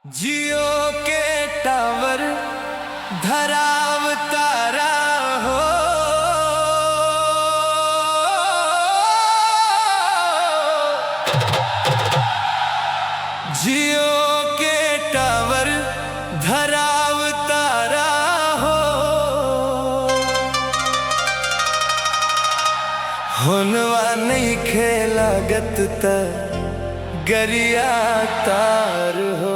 जियो के टावर धराव तारा हो, जियो के टावर धराव तारा हो, हुनवा नहीं खेलागत त गरिया तार हो।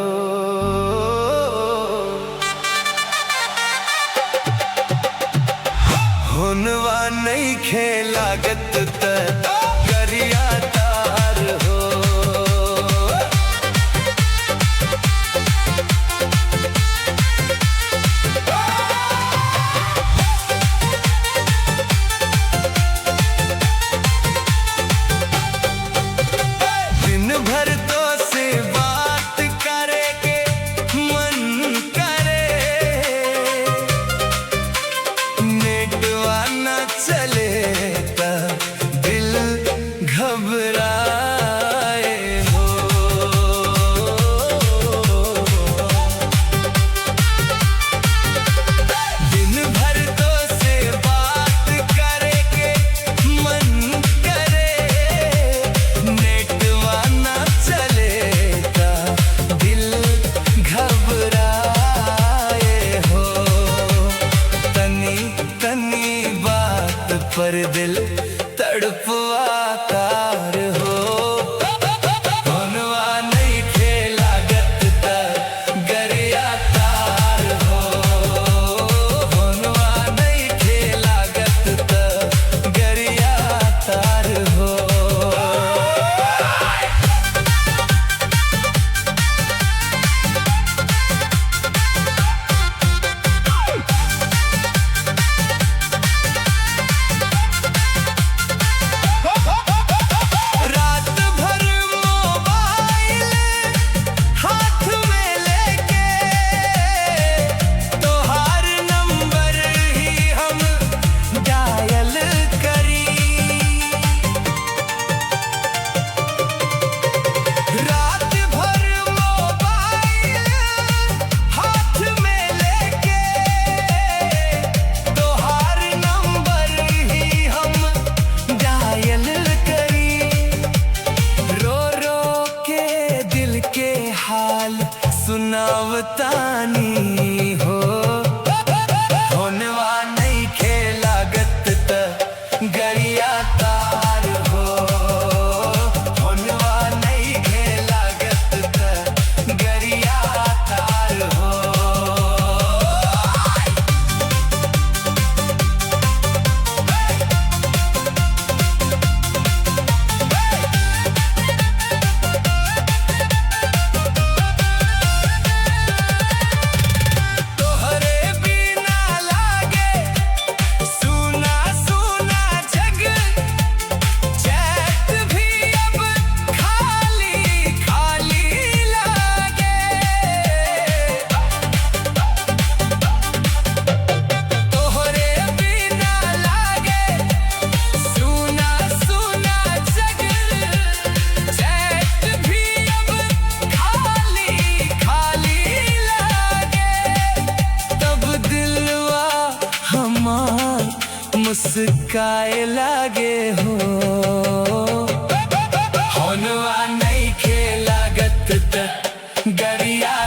हुनवा नहीं खेलागत त गरिया तार हो। दिन भर तो से बात करे के मन करे, नेटवा न चले ता दिल घबराए हो। दिन भर तो से बात करे के मन करे, नेटवा न चले ता दिल घबराए हो। तनी तनी बात पर दिल तड़पवाता हो। हुनवा नहीं खेलागत त गरिया तार हो। हुनवा नहीं खेलागत त गरिया तार हो। रात भर मोबाइल हाथ में लेके तोहार नंबर ही हम डायल करी। रात भर मोबाइल हाथ में लेके तोहार नंबर ही हम डायल करी। रो रो के दिल के हाल सुनावतानी हो। हुनवा नहीं खेलागत त गरिया तार हो। हुनवा नहीं खेलागत त गरिया तार हो। तोहरे बिना लागे सुना सुना जग, चैट भी अब खाली खाली लागे। तोहरे बिना लागे सुना सुना जग, चैट भी अब खाली खाली लागे। तब दिलवा हमार मुस्काए लागे हो। हुनवा नहीं खेलागत त गरिया